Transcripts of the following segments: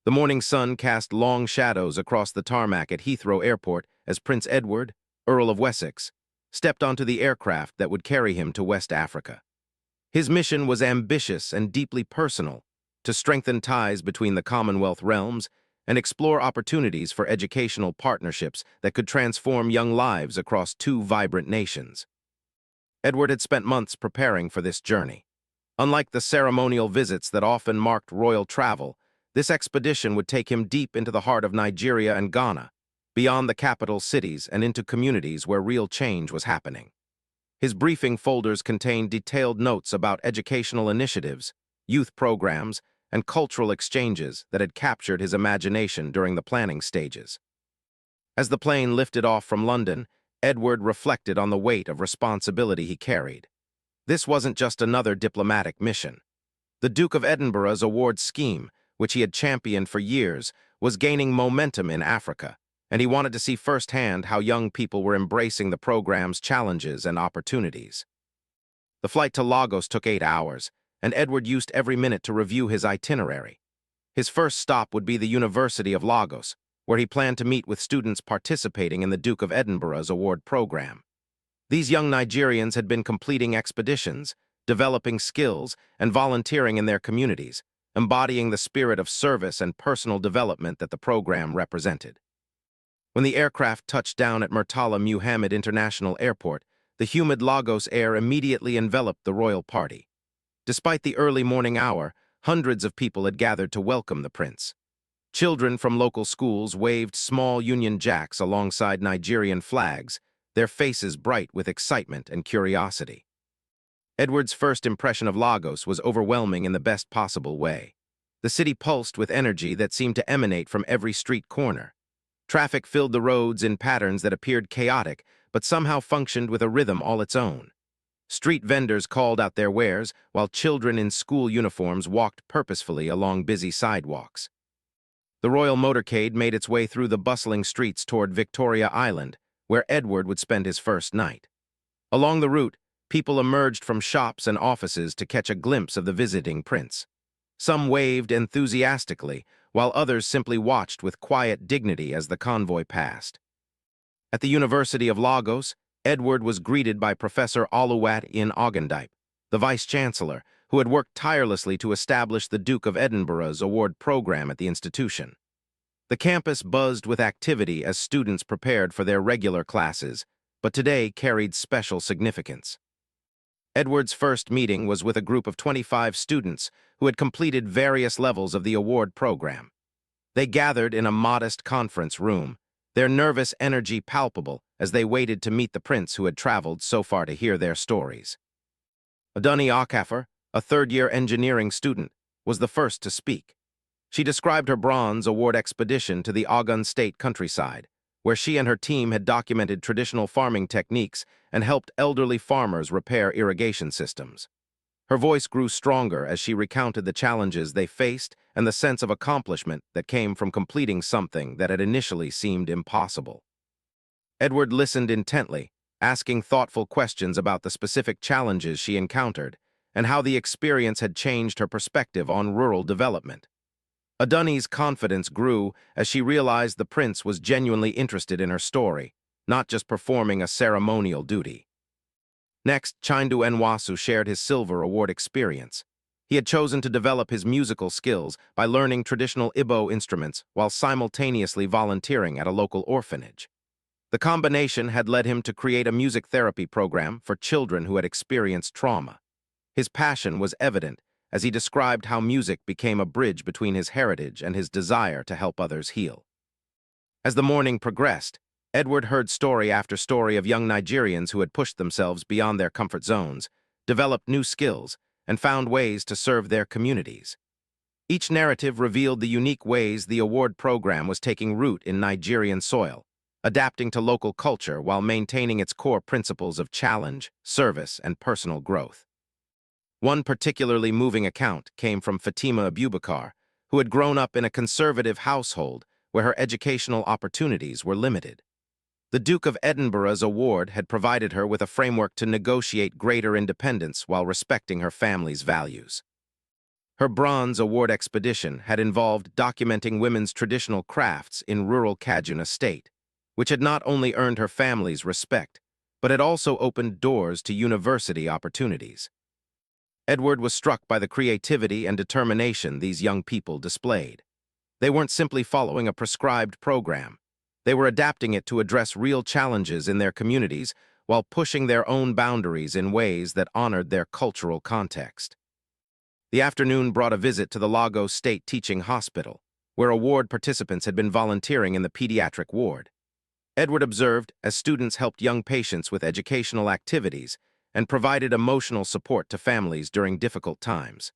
The morning sun cast long shadows across the tarmac at Heathrow Airport as Prince Edward, Earl of Wessex, stepped onto the aircraft that would carry him to West Africa. His mission was ambitious and deeply personal, to strengthen ties between the Commonwealth realms and explore opportunities for educational partnerships that could transform young lives across two vibrant nations. Edward had spent months preparing for this journey. Unlike the ceremonial visits that often marked royal travel, this expedition would take him deep into the heart of Nigeria and Ghana, beyond the capital cities and into communities where real change was happening. His briefing folders contained detailed notes about educational initiatives, youth programs, and cultural exchanges that had captured his imagination during the planning stages. As the plane lifted off from London, Edward reflected on the weight of responsibility he carried. This wasn't just another diplomatic mission. The Duke of Edinburgh's award scheme, which he had championed for years, was gaining momentum in Africa, and he wanted to see firsthand how young people were embracing the program's challenges and opportunities. The flight to Lagos took 8 hours, and Edward used every minute to review his itinerary. His first stop would be the University of Lagos, where he planned to meet with students participating in the Duke of Edinburgh's award program. These young Nigerians had been completing expeditions, developing skills, and volunteering in their communities, embodying the spirit of service and personal development that the program represented. When the aircraft touched down at Murtala Muhammad International Airport, the humid Lagos air immediately enveloped the royal party. Despite the early morning hour, hundreds of people had gathered to welcome the prince. Children from local schools waved small Union Jacks alongside Nigerian flags, their faces bright with excitement and curiosity. Edward's first impression of Lagos was overwhelming in the best possible way. The city pulsed with energy that seemed to emanate from every street corner. Traffic filled the roads in patterns that appeared chaotic, but somehow functioned with a rhythm all its own. Street vendors called out their wares, while children in school uniforms walked purposefully along busy sidewalks. The royal motorcade made its way through the bustling streets toward Victoria Island, where Edward would spend his first night. Along the route, people emerged from shops and offices to catch a glimpse of the visiting prince. Some waved enthusiastically, while others simply watched with quiet dignity as the convoy passed. At the University of Lagos, Edward was greeted by Professor Oluwatoyin Ogundipe, the vice-chancellor, who had worked tirelessly to establish the Duke of Edinburgh's award program at the institution. The campus buzzed with activity as students prepared for their regular classes, but today carried special significance. Edward's first meeting was with a group of 25 students who had completed various levels of the award program. They gathered in a modest conference room, their nervous energy palpable as they waited to meet the prince who had traveled so far to hear their stories. Aduni Okafor, a third-year engineering student, was the first to speak. She described her bronze award expedition to the Ogun State countryside, where she and her team had documented traditional farming techniques and helped elderly farmers repair irrigation systems. Her voice grew stronger as she recounted the challenges they faced and the sense of accomplishment that came from completing something that had initially seemed impossible. Edward listened intently, asking thoughtful questions about the specific challenges she encountered and how the experience had changed her perspective on rural development. Aduni's confidence grew as she realized the prince was genuinely interested in her story, not just performing a ceremonial duty. Next, Chindu Nwasu shared his silver award experience. He had chosen to develop his musical skills by learning traditional Igbo instruments while simultaneously volunteering at a local orphanage. The combination had led him to create a music therapy program for children who had experienced trauma. His passion was evident as he described how music became a bridge between his heritage and his desire to help others heal. As the morning progressed, Edward heard story after story of young Nigerians who had pushed themselves beyond their comfort zones, developed new skills, and found ways to serve their communities. Each narrative revealed the unique ways the award program was taking root in Nigerian soil, adapting to local culture while maintaining its core principles of challenge, service, and personal growth. One particularly moving account came from Fatima Abubakar, who had grown up in a conservative household where her educational opportunities were limited. The Duke of Edinburgh's award had provided her with a framework to negotiate greater independence while respecting her family's values. Her Bronze Award expedition had involved documenting women's traditional crafts in rural Kaduna State, which had not only earned her family's respect, but had also opened doors to university opportunities. Edward was struck by the creativity and determination these young people displayed. They weren't simply following a prescribed program. They were adapting it to address real challenges in their communities while pushing their own boundaries in ways that honored their cultural context. The afternoon brought a visit to the Lagos State Teaching Hospital, where award participants had been volunteering in the pediatric ward. Edward observed as students helped young patients with educational activities and provided emotional support to families during difficult times.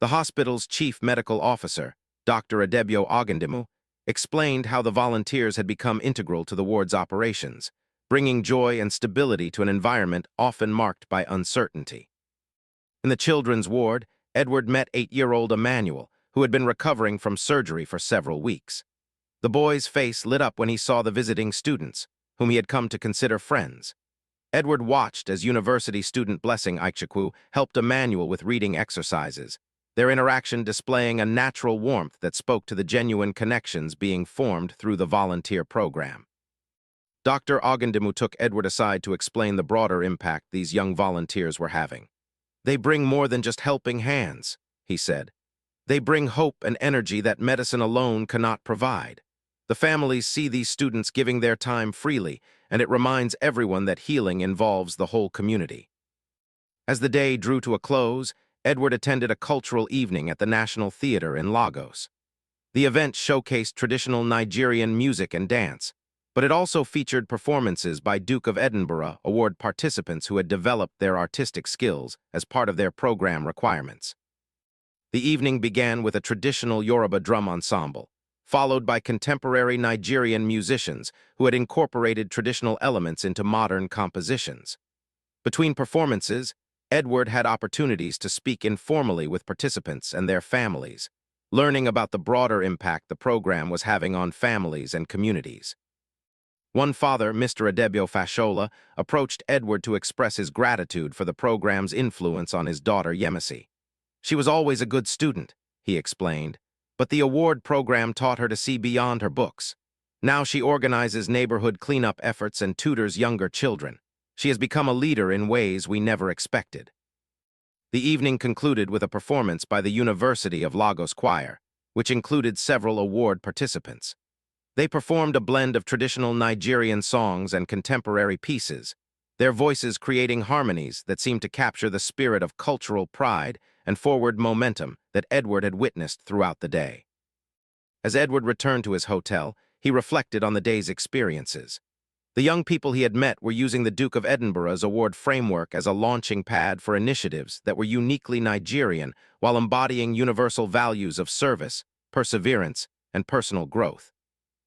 The hospital's chief medical officer, Dr. Adebio Ogundimu, explained how the volunteers had become integral to the ward's operations, bringing joy and stability to an environment often marked by uncertainty. In the children's ward, Edward met 8-year-old Emmanuel, who had been recovering from surgery for several weeks. The boy's face lit up when he saw the visiting students, whom he had come to consider friends. Edward watched as university student Blessing Aichekwu helped Emmanuel with reading exercises, their interaction displaying a natural warmth that spoke to the genuine connections being formed through the volunteer program. Dr. Ogundimu took Edward aside to explain the broader impact these young volunteers were having. "They bring more than just helping hands," he said. "They bring hope and energy that medicine alone cannot provide." The families see these students giving their time freely, and it reminds everyone that healing involves the whole community. As the day drew to a close, Edward attended a cultural evening at the National Theatre in Lagos. The event showcased traditional Nigerian music and dance, but it also featured performances by Duke of Edinburgh Award participants who had developed their artistic skills as part of their program requirements. The evening began with a traditional Yoruba drum ensemble, followed by contemporary Nigerian musicians who had incorporated traditional elements into modern compositions. Between performances, Edward had opportunities to speak informally with participants and their families, learning about the broader impact the program was having on families and communities. One father, Mr. Adebio Fashola, approached Edward to express his gratitude for the program's influence on his daughter Yemisi. "She was always a good student," he explained, "but the award program taught her to see beyond her books. Now she organizes neighborhood cleanup efforts and tutors younger children. She has become a leader in ways we never expected." The evening concluded with a performance by the University of Lagos Choir, which included several award participants. They performed a blend of traditional Nigerian songs and contemporary pieces, their voices creating harmonies that seemed to capture the spirit of cultural pride and forward momentum that Edward had witnessed throughout the day. As Edward returned to his hotel, he reflected on the day's experiences. The young people he had met were using the Duke of Edinburgh's award framework as a launching pad for initiatives that were uniquely Nigerian while embodying universal values of service, perseverance, and personal growth.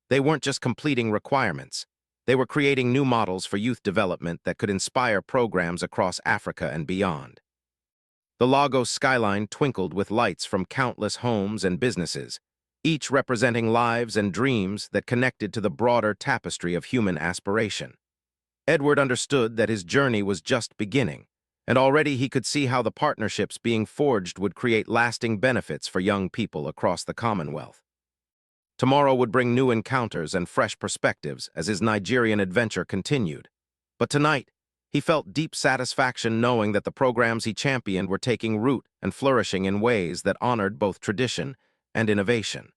They weren't just completing requirements. They were creating new models for youth development that could inspire programs across Africa and beyond. The Lagos skyline twinkled with lights from countless homes and businesses, each representing lives and dreams that connected to the broader tapestry of human aspiration. Edward understood that his journey was just beginning, and already he could see how the partnerships being forged would create lasting benefits for young people across the Commonwealth. Tomorrow would bring new encounters and fresh perspectives as his Nigerian adventure continued. But tonight, he felt deep satisfaction knowing that the programs he championed were taking root and flourishing in ways that honored both tradition and innovation.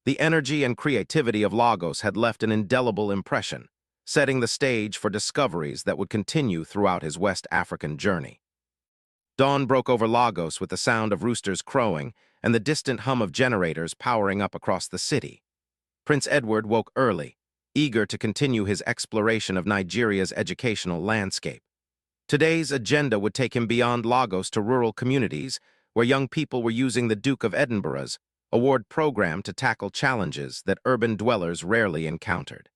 The energy and creativity of Lagos had left an indelible impression, setting the stage for discoveries that would continue throughout his West African journey. Dawn broke over Lagos with the sound of roosters crowing and the distant hum of generators powering up across the city. Prince Edward woke early, eager to continue his exploration of Nigeria's educational landscape. Today's agenda would take him beyond Lagos to rural communities, where young people were using the Duke of Edinburgh's award program to tackle challenges that urban dwellers rarely encountered.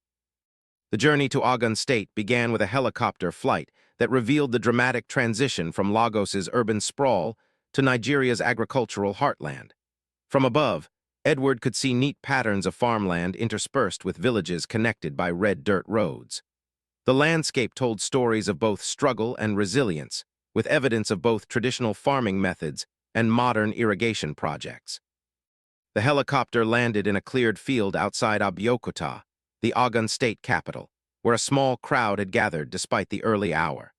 The journey to Ogun State began with a helicopter flight that revealed the dramatic transition from Lagos's urban sprawl to Nigeria's agricultural heartland. From above, Edward could see neat patterns of farmland interspersed with villages connected by red dirt roads. The landscape told stories of both struggle and resilience, with evidence of both traditional farming methods and modern irrigation projects. The helicopter landed in a cleared field outside Abeokuta, the Ogun state capital, where a small crowd had gathered despite the early hour.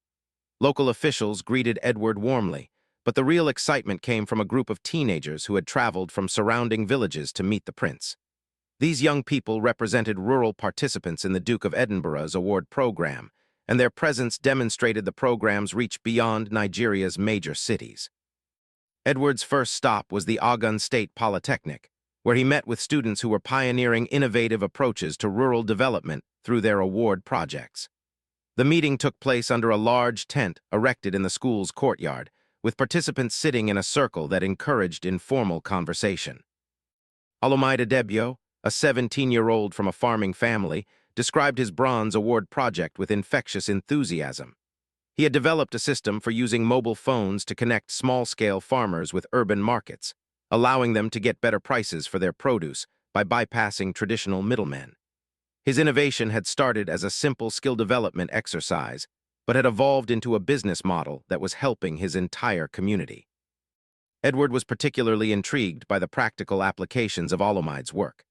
Local officials greeted Edward warmly, but the real excitement came from a group of teenagers who had traveled from surrounding villages to meet the prince. These young people represented rural participants in the Duke of Edinburgh's award program, and their presence demonstrated the program's reach beyond Nigeria's major cities. Edward's first stop was the Ogun State Polytechnic, where he met with students who were pioneering innovative approaches to rural development through their award projects. The meeting took place under a large tent erected in the school's courtyard, with participants sitting in a circle that encouraged informal conversation. Olumide Adebio, a 17-year-old from a farming family, described his bronze award project with infectious enthusiasm. He had developed a system for using mobile phones to connect small-scale farmers with urban markets, allowing them to get better prices for their produce by bypassing traditional middlemen. His innovation had started as a simple skill development exercise, but had evolved into a business model that was helping his entire community. Edward was particularly intrigued by the practical applications of Olumide's work.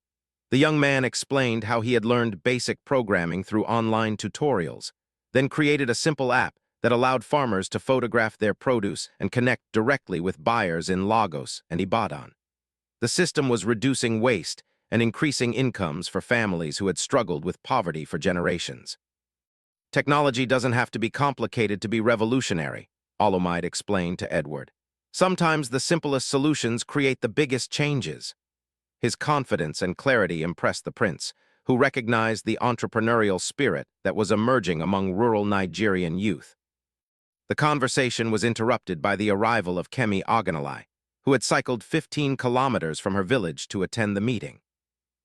The young man explained how he had learned basic programming through online tutorials, then created a simple app that allowed farmers to photograph their produce and connect directly with buyers in Lagos and Ibadan. The system was reducing waste and increasing incomes for families who had struggled with poverty for generations. Technology doesn't have to be complicated to be revolutionary, Olumide explained to Edward. Sometimes the simplest solutions create the biggest changes. His confidence and clarity impressed the prince, who recognized the entrepreneurial spirit that was emerging among rural Nigerian youth. The conversation was interrupted by the arrival of Kemi Ogunalai, who had cycled 15 kilometers from her village to attend the meeting.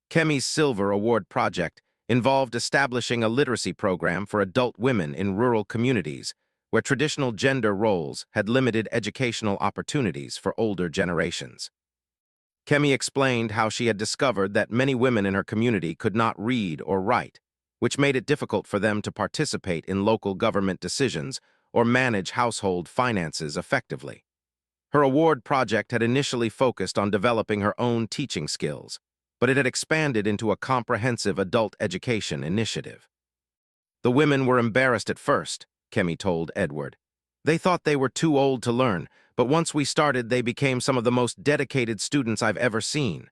Kemi's Silver Award project involved establishing a literacy program for adult women in rural communities where traditional gender roles had limited educational opportunities for older generations. Kemi explained how she had discovered that many women in her community could not read or write, which made it difficult for them to participate in local government decisions or manage household finances effectively. Her award project had initially focused on developing her own teaching skills, but it had expanded into a comprehensive adult education initiative. The women were embarrassed at first, Kemi told Edward. They thought they were too old to learn, but once we started, they became some of the most dedicated students I've ever seen.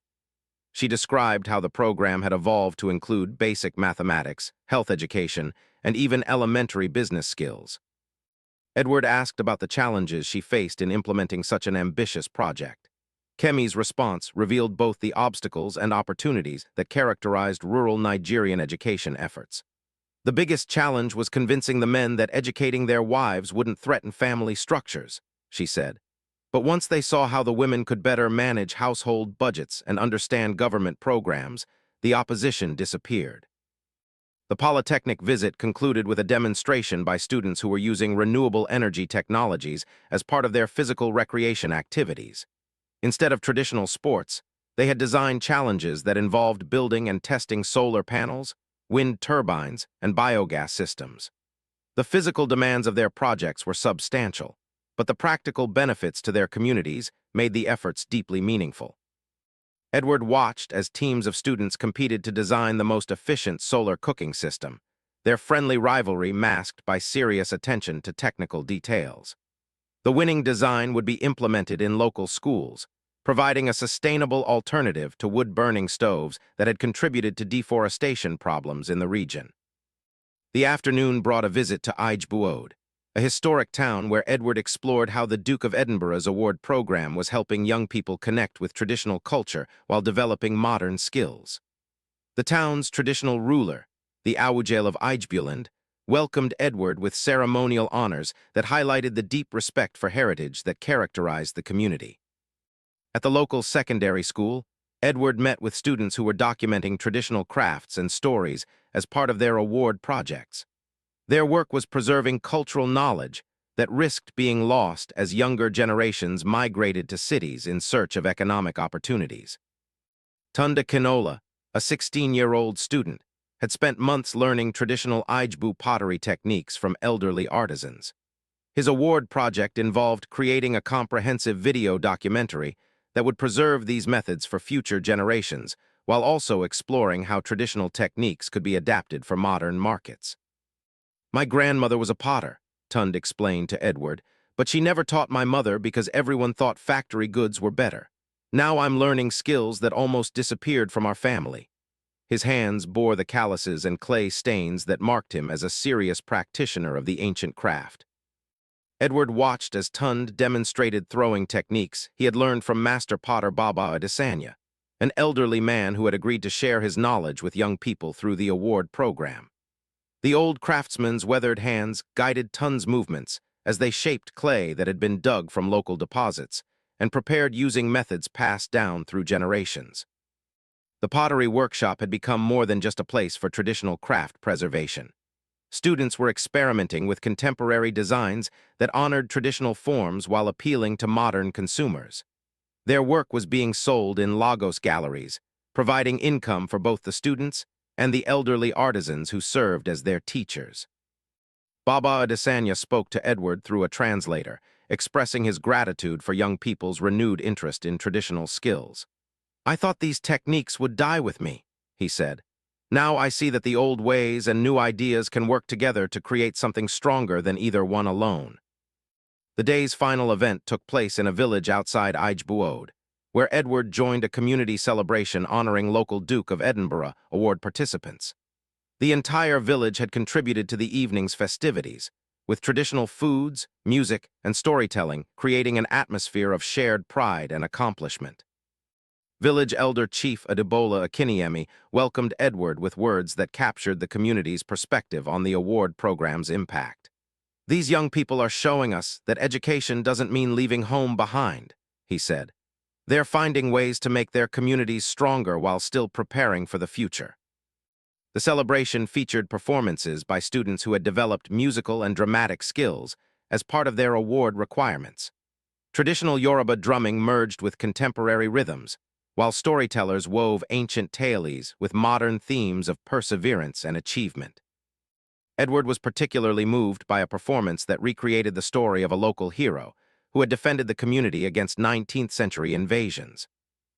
She described how the program had evolved to include basic mathematics, health education, and even elementary business skills. Edward asked about the challenges she faced in implementing such an ambitious project. Kemi's response revealed both the obstacles and opportunities that characterized rural Nigerian education efforts. The biggest challenge was convincing the men that educating their wives wouldn't threaten family structures, she said. But once they saw how the women could better manage household budgets and understand government programs, the opposition disappeared. The Polytechnic visit concluded with a demonstration by students who were using renewable energy technologies as part of their physical recreation activities. Instead of traditional sports, they had designed challenges that involved building and testing solar panels, wind turbines, and biogas systems. The physical demands of their projects were substantial, but the practical benefits to their communities made the efforts deeply meaningful. Edward watched as teams of students competed to design the most efficient solar cooking system, their friendly rivalry masked by serious attention to technical details. The winning design would be implemented in local schools, providing a sustainable alternative to wood-burning stoves that had contributed to deforestation problems in the region. The afternoon brought a visit to Ijebuode, a historic town where Edward explored how the Duke of Edinburgh's award program was helping young people connect with traditional culture while developing modern skills. The town's traditional ruler, the Awujale of Ijebuland, welcomed Edward with ceremonial honors that highlighted the deep respect for heritage that characterized the community. At the local secondary school, Edward met with students who were documenting traditional crafts and stories as part of their award projects. Their work was preserving cultural knowledge that risked being lost as younger generations migrated to cities in search of economic opportunities. Tunda Kinola, a 16-year-old student, had spent months learning traditional Ijebu pottery techniques from elderly artisans. His award project involved creating a comprehensive video documentary that would preserve these methods for future generations, while also exploring how traditional techniques could be adapted for modern markets. My grandmother was a potter, Tund explained to Edward, but she never taught my mother because everyone thought factory goods were better. Now I'm learning skills that almost disappeared from our family. His hands bore the calluses and clay stains that marked him as a serious practitioner of the ancient craft. Edward watched as Tund demonstrated throwing techniques he had learned from master potter Baba Adesanya, an elderly man who had agreed to share his knowledge with young people through the award program. The old craftsman's weathered hands guided Tund's movements as they shaped clay that had been dug from local deposits and prepared using methods passed down through generations. The pottery workshop had become more than just a place for traditional craft preservation. Students were experimenting with contemporary designs that honored traditional forms while appealing to modern consumers. Their work was being sold in Lagos galleries, providing income for both the students and the elderly artisans who served as their teachers. Baba Adesanya spoke to Edward through a translator, expressing his gratitude for young people's renewed interest in traditional skills. "I thought these techniques would die with me," he said. "Now I see that the old ways and new ideas can work together to create something stronger than either one alone." The day's final event took place in a village outside Ijbuode, where Edward joined a community celebration honoring local Duke of Edinburgh award participants. The entire village had contributed to the evening's festivities, with traditional foods, music, and storytelling creating an atmosphere of shared pride and accomplishment. Village elder Chief Adebola Akiniemi welcomed Edward with words that captured the community's perspective on the award program's impact. "These young people are showing us that education doesn't mean leaving home behind," he said. "They're finding ways to make their communities stronger while still preparing for the future." The celebration featured performances by students who had developed musical and dramatic skills as part of their award requirements. Traditional Yoruba drumming merged with contemporary rhythms, while storytellers wove ancient tales with modern themes of perseverance and achievement. Edward was particularly moved by a performance that recreated the story of a local hero who had defended the community against 19th-century invasions.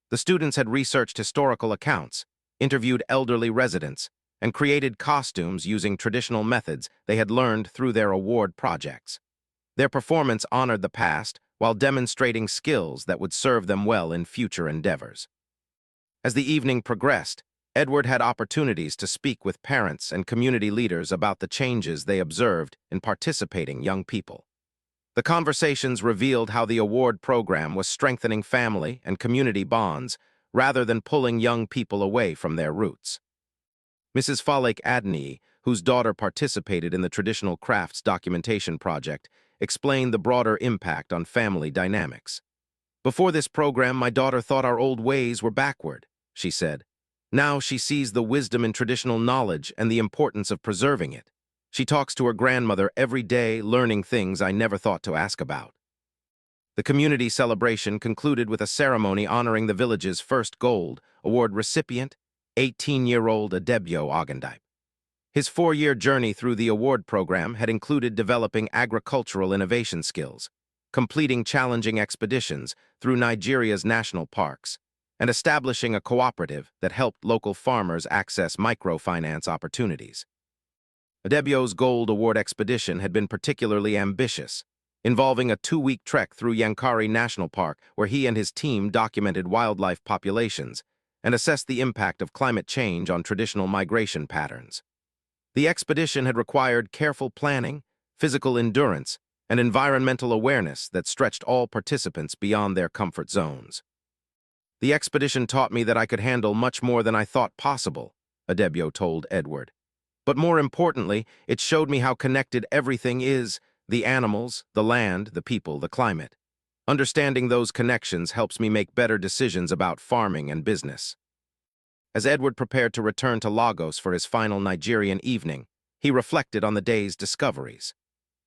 The students had researched historical accounts, interviewed elderly residents, and created costumes using traditional methods they had learned through their award projects. Their performance honored the past while demonstrating skills that would serve them well in future endeavors. As the evening progressed, Edward had opportunities to speak with parents and community leaders about the changes they observed in participating young people. The conversations revealed how the award program was strengthening family and community bonds rather than pulling young people away from their roots. Mrs. Falek Adney, whose daughter participated in the traditional crafts documentation project, explained the broader impact on family dynamics. "Before this program, my daughter thought our old ways were backward," she said. "Now she sees the wisdom in traditional knowledge and the importance of preserving it. She talks to her grandmother every day, learning things I never thought to ask about." The community celebration concluded with a ceremony honoring the village's first gold award recipient, 18-year-old Adebyo Ogundipe. His 4-year journey through the award program had included developing agricultural innovation skills, completing challenging expeditions through Nigeria's national parks, and establishing a cooperative that helped local farmers access microfinance opportunities. Adebyo's Gold Award expedition had been particularly ambitious, involving a 2-week trek through Yankari National Park where he and his team documented wildlife populations and assessed the impact of climate change on traditional migration patterns. The expedition had required careful planning, physical endurance, and environmental awareness that stretched all participants beyond their comfort zones. "The expedition taught me that I could handle much more than I thought possible," Adebyo told Edward. "But more importantly, it showed me how connected everything is: the animals, the land, the people, the climate. Understanding those connections helps me make better decisions about farming and business." As Edward prepared to return to Lagos for his final Nigerian evening, he reflected on the day's discoveries.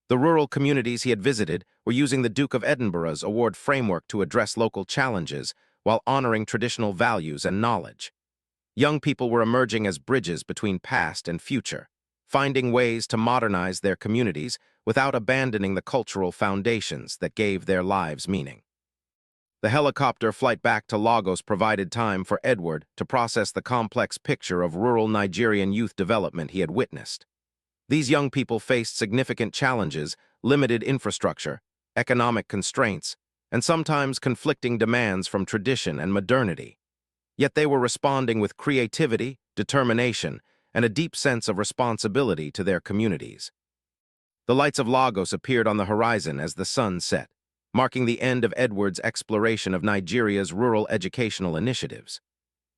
The rural communities he had visited were using the Duke of Edinburgh's award framework to address local challenges while honoring traditional values and knowledge. Young people were emerging as bridges between past and future, finding ways to modernize their communities without abandoning the cultural foundations that gave their lives meaning. The helicopter flight back to Lagos provided time for Edward to process the complex picture of rural Nigerian youth development he had witnessed. These young people faced significant challenges, limited infrastructure, economic constraints, and sometimes conflicting demands from tradition and modernity. Yet they were responding with creativity, determination, and a deep sense of responsibility to their communities. The lights of Lagos appeared on the horizon as the sun set, marking the end of Edward's exploration of Nigeria's rural educational initiatives.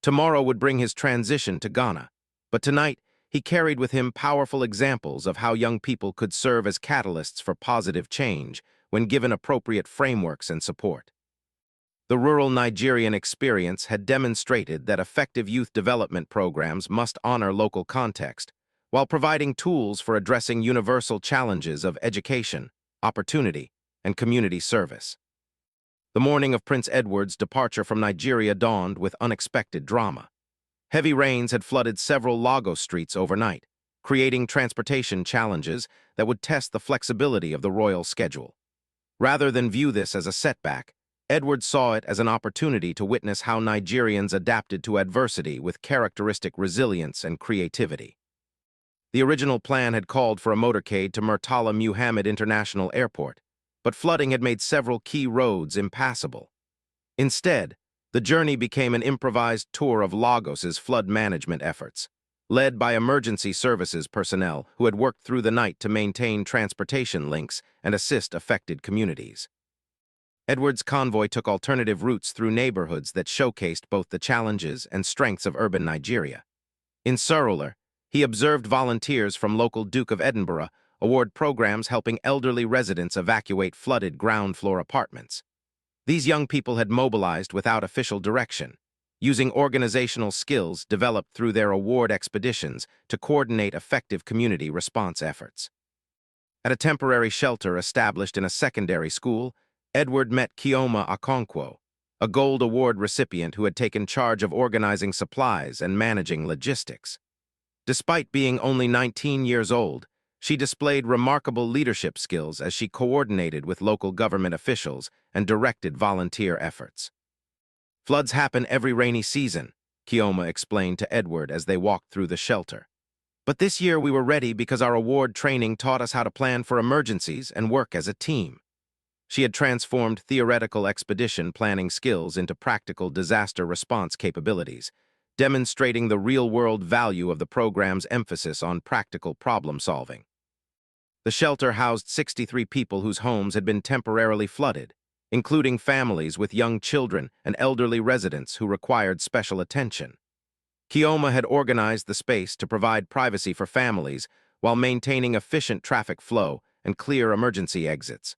Tomorrow would bring his transition to Ghana, but tonight he carried with him powerful examples of how young people could serve as catalysts for positive change when given appropriate frameworks and support. The rural Nigerian experience had demonstrated that effective youth development programs must honor local context, while providing tools for addressing universal challenges of education, opportunity, and community service. The morning of Prince Edward's departure from Nigeria dawned with unexpected drama. Heavy rains had flooded several Lagos streets overnight, creating transportation challenges that would test the flexibility of the royal schedule. Rather than view this as a setback, Edward saw it as an opportunity to witness how Nigerians adapted to adversity with characteristic resilience and creativity. The original plan had called for a motorcade to Murtala Muhammad International Airport, but flooding had made several key roads impassable. Instead, the journey became an improvised tour of Lagos's flood management efforts, led by emergency services personnel who had worked through the night to maintain transportation links and assist affected communities. Edward's convoy took alternative routes through neighborhoods that showcased both the challenges and strengths of urban Nigeria. In Surulere, he observed volunteers from local Duke of Edinburgh award programs helping elderly residents evacuate flooded ground-floor apartments. These young people had mobilized without official direction, using organizational skills developed through their award expeditions to coordinate effective community response efforts. At a temporary shelter established in a secondary school, Edward met Chioma Okonkwo, a Gold Award recipient who had taken charge of organizing supplies and managing logistics. Despite being only 19 years old, she displayed remarkable leadership skills as she coordinated with local government officials and directed volunteer efforts. "Floods happen every rainy season," Chioma explained to Edward as they walked through the shelter. "But this year we were ready because our award training taught us how to plan for emergencies and work as a team." She had transformed theoretical expedition planning skills into practical disaster response capabilities, demonstrating the real-world value of the program's emphasis on practical problem-solving. The shelter housed 63 people whose homes had been temporarily flooded, including families with young children and elderly residents who required special attention. Chioma had organized the space to provide privacy for families while maintaining efficient traffic flow and clear emergency exits.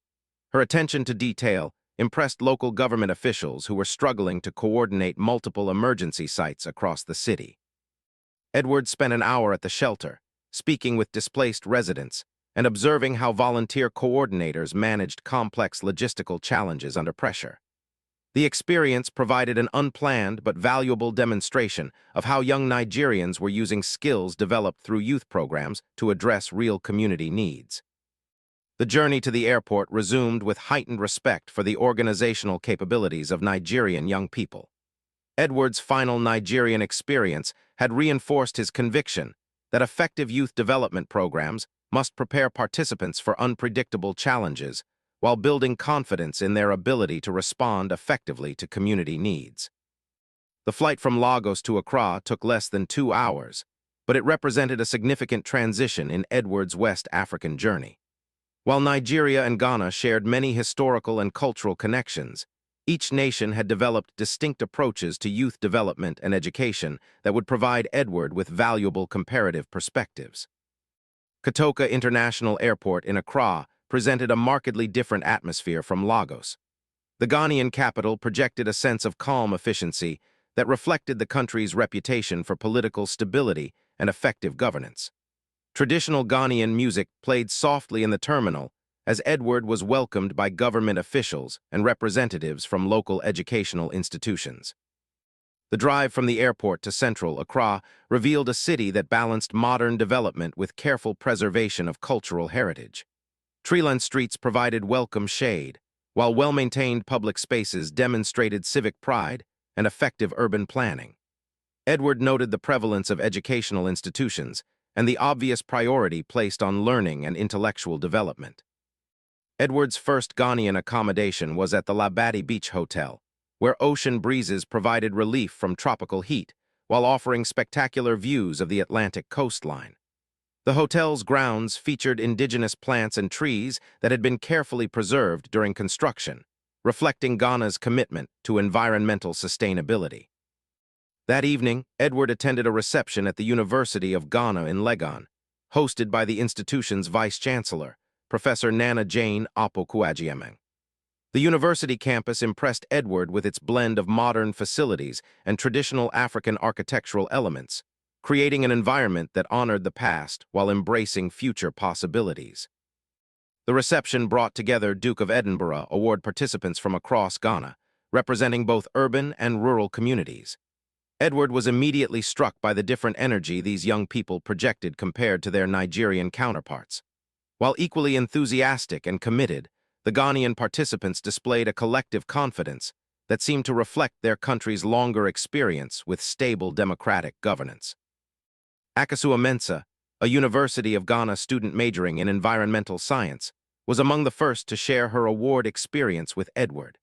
Her attention to detail impressed local government officials who were struggling to coordinate multiple emergency sites across the city. Edward spent an hour at the shelter, speaking with displaced residents and observing how volunteer coordinators managed complex logistical challenges under pressure. The experience provided an unplanned but valuable demonstration of how young Nigerians were using skills developed through youth programs to address real community needs. The journey to the airport resumed with heightened respect for the organizational capabilities of Nigerian young people. Edward's final Nigerian experience had reinforced his conviction that effective youth development programs must prepare participants for unpredictable challenges while building confidence in their ability to respond effectively to community needs. The flight from Lagos to Accra took less than 2 hours, but it represented a significant transition in Edward's West African journey. While Nigeria and Ghana shared many historical and cultural connections, each nation had developed distinct approaches to youth development and education that would provide Edward with valuable comparative perspectives. Kotoka International Airport in Accra presented a markedly different atmosphere from Lagos. The Ghanaian capital projected a sense of calm efficiency that reflected the country's reputation for political stability and effective governance. Traditional Ghanaian music played softly in the terminal as Edward was welcomed by government officials and representatives from local educational institutions. The drive from the airport to central Accra revealed a city that balanced modern development with careful preservation of cultural heritage. Tree-lined streets provided welcome shade, while well-maintained public spaces demonstrated civic pride and effective urban planning. Edward noted the prevalence of educational institutions and the obvious priority placed on learning and intellectual development. Edward's first Ghanaian accommodation was at the Labadi Beach Hotel, where ocean breezes provided relief from tropical heat while offering spectacular views of the Atlantic coastline. The hotel's grounds featured indigenous plants and trees that had been carefully preserved during construction, reflecting Ghana's commitment to environmental sustainability. That evening, Edward attended a reception at the University of Ghana in Legon, hosted by the institution's vice-chancellor, Professor Nana Jane Opoku-Agyeman. The university campus impressed Edward with its blend of modern facilities and traditional African architectural elements, creating an environment that honored the past while embracing future possibilities. The reception brought together Duke of Edinburgh Award participants from across Ghana, representing both urban and rural communities. Edward was immediately struck by the different energy these young people projected compared to their Nigerian counterparts. While equally enthusiastic and committed, the Ghanaian participants displayed a collective confidence that seemed to reflect their country's longer experience with stable democratic governance. Akosua Mensah, a University of Ghana student majoring in environmental science, was among the first to share her award experience with Edward.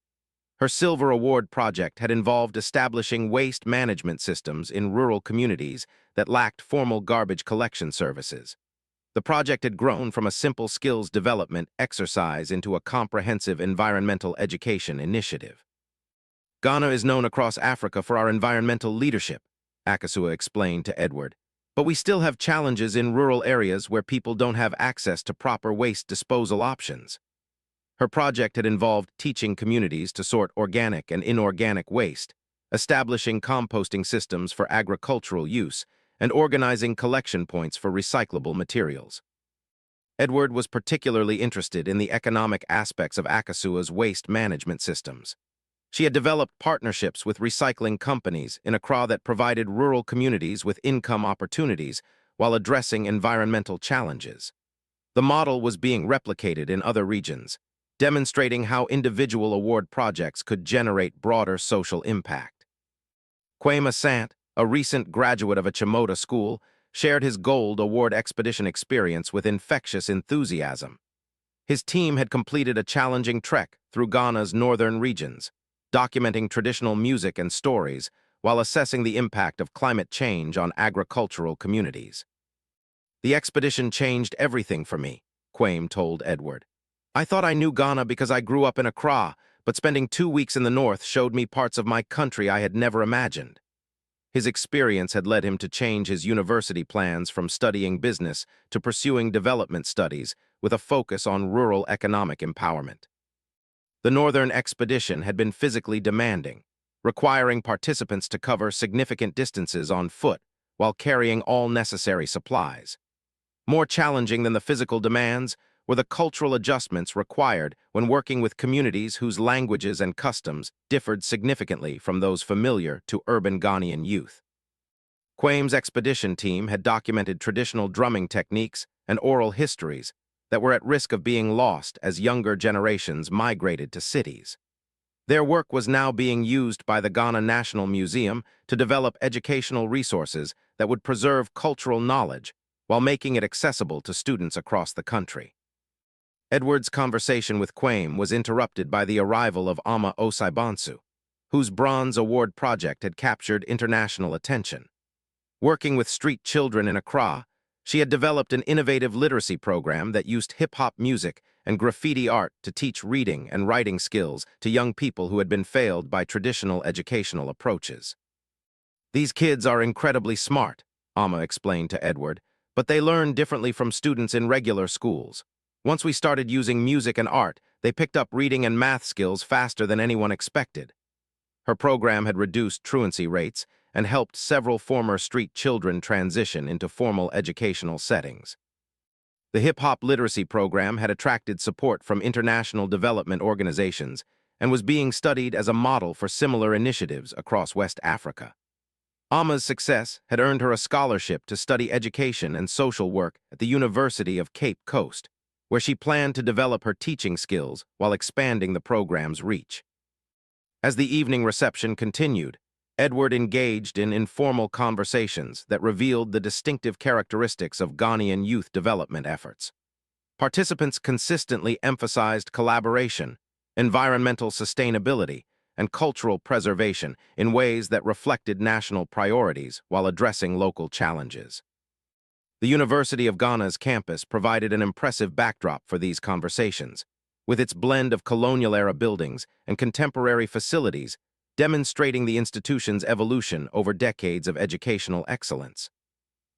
Her Silver Award project had involved establishing waste management systems in rural communities that lacked formal garbage collection services. The project had grown from a simple skills development exercise into a comprehensive environmental education initiative. Ghana is known across Africa for our environmental leadership, Akosua explained to Edward, but we still have challenges in rural areas where people don't have access to proper waste disposal options. Her project had involved teaching communities to sort organic and inorganic waste, establishing composting systems for agricultural use, and organizing collection points for recyclable materials. Edward was particularly interested in the economic aspects of Akosua's waste management systems. She had developed partnerships with recycling companies in Accra that provided rural communities with income opportunities while addressing environmental challenges. The model was being replicated in other regions, demonstrating how individual award projects could generate broader social impact. Kwame Asante, a recent graduate of a Chimoda school, shared his Gold Award expedition experience with infectious enthusiasm. His team had completed a challenging trek through Ghana's northern regions, documenting traditional music and stories while assessing the impact of climate change on agricultural communities. "The expedition changed everything for me," Kwame told Edward. "I thought I knew Ghana because I grew up in Accra, but spending 2 weeks in the north showed me parts of my country I had never imagined." His experience had led him to change his university plans from studying business to pursuing development studies with a focus on rural economic empowerment. The northern expedition had been physically demanding, requiring participants to cover significant distances on foot while carrying all necessary supplies. More challenging than the physical demands were the cultural adjustments required when working with communities whose languages and customs differed significantly from those familiar to urban Ghanaian youth. Kwame's expedition team had documented traditional drumming techniques and oral histories that were at risk of being lost as younger generations migrated to cities. Their work was now being used by the Ghana National Museum to develop educational resources that would preserve cultural knowledge while making it accessible to students across the country. Edward's conversation with Kwame was interrupted by the arrival of Ama Osai-Bonsu, whose Bronze Award project had captured international attention. Working with street children in Accra, she had developed an innovative literacy program that used hip-hop music and graffiti art to teach reading and writing skills to young people who had been failed by traditional educational approaches. "These kids are incredibly smart," Ama explained to Edward, "but they learn differently from students in regular schools. Once we started using music and art, they picked up reading and math skills faster than anyone expected." Her program had reduced truancy rates and helped several former street children transition into formal educational settings. The hip-hop literacy program had attracted support from international development organizations and was being studied as a model for similar initiatives across West Africa. Ama's success had earned her a scholarship to study education and social work at the University of Cape Coast, where she planned to develop her teaching skills while expanding the program's reach. As the evening reception continued, Edward engaged in informal conversations that revealed the distinctive characteristics of Ghanaian youth development efforts. Participants consistently emphasized collaboration, environmental sustainability, and cultural preservation in ways that reflected national priorities while addressing local challenges. The University of Ghana's campus provided an impressive backdrop for these conversations, with its blend of colonial-era buildings and contemporary facilities demonstrating the institution's evolution over decades of educational excellence.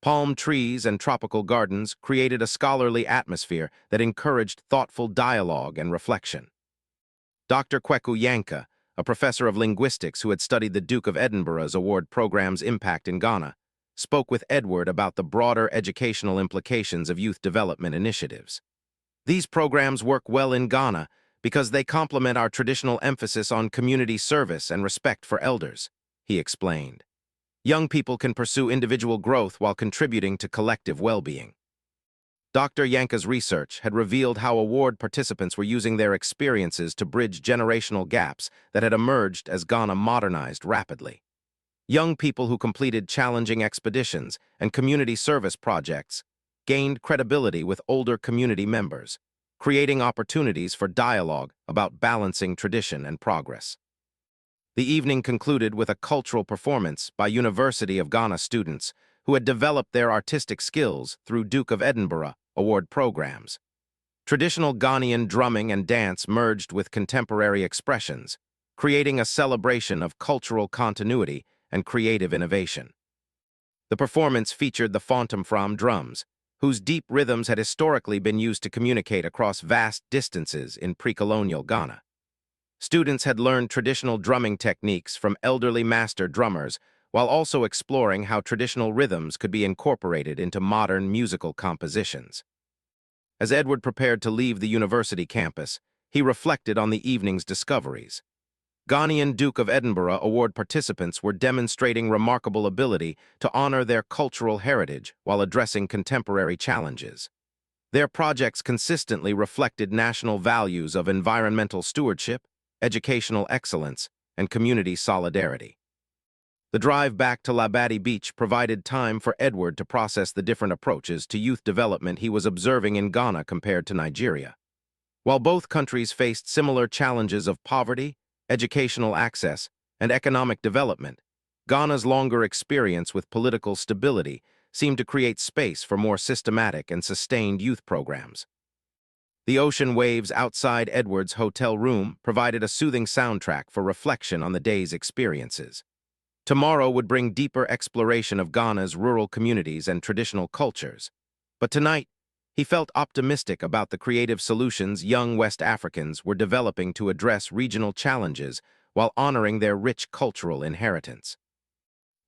Palm trees and tropical gardens created a scholarly atmosphere that encouraged thoughtful dialogue and reflection. Dr. Kweku Yanka, a professor of linguistics who had studied the Duke of Edinburgh's award program's impact in Ghana, spoke with Edward about the broader educational implications of youth development initiatives. These programs work well in Ghana because they complement our traditional emphasis on community service and respect for elders, he explained. Young people can pursue individual growth while contributing to collective well-being. Dr. Yanka's research had revealed how award participants were using their experiences to bridge generational gaps that had emerged as Ghana modernized rapidly. Young people who completed challenging expeditions and community service projects gained credibility with older community members, creating opportunities for dialogue about balancing tradition and progress. The evening concluded with a cultural performance by University of Ghana students who had developed their artistic skills through Duke of Edinburgh award programs. Traditional Ghanaian drumming and dance merged with contemporary expressions, creating a celebration of cultural continuity and creative innovation. The performance featured the Fontamfram drums, whose deep rhythms had historically been used to communicate across vast distances in pre-colonial Ghana. Students had learned traditional drumming techniques from elderly master drummers while also exploring how traditional rhythms could be incorporated into modern musical compositions. As Edward prepared to leave the university campus, he reflected on the evening's discoveries. Ghanaian Duke of Edinburgh Award participants were demonstrating remarkable ability to honor their cultural heritage while addressing contemporary challenges. Their projects consistently reflected national values of environmental stewardship, educational excellence, and community solidarity. The drive back to Labadi Beach provided time for Edward to process the different approaches to youth development he was observing in Ghana compared to Nigeria. While both countries faced similar challenges of poverty, educational access, and economic development, Ghana's longer experience with political stability seemed to create space for more systematic and sustained youth programs. The ocean waves outside Edward's hotel room provided a soothing soundtrack for reflection on the day's experiences. Tomorrow would bring deeper exploration of Ghana's rural communities and traditional cultures. But tonight, he felt optimistic about the creative solutions young West Africans were developing to address regional challenges while honoring their rich cultural inheritance.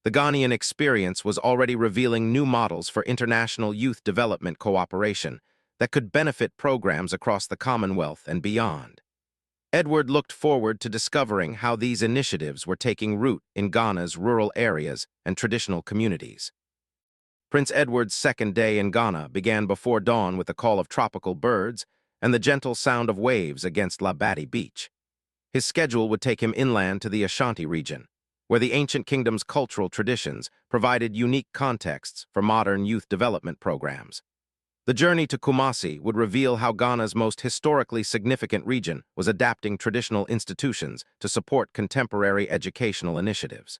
The Ghanaian experience was already revealing new models for international youth development cooperation that could benefit programs across the Commonwealth and beyond. Edward looked forward to discovering how these initiatives were taking root in Ghana's rural areas and traditional communities. Prince Edward's second day in Ghana began before dawn with the call of tropical birds and the gentle sound of waves against Labadi Beach. His schedule would take him inland to the Ashanti region, where the ancient kingdom's cultural traditions provided unique contexts for modern youth development programs. The journey to Kumasi would reveal how Ghana's most historically significant region was adapting traditional institutions to support contemporary educational initiatives.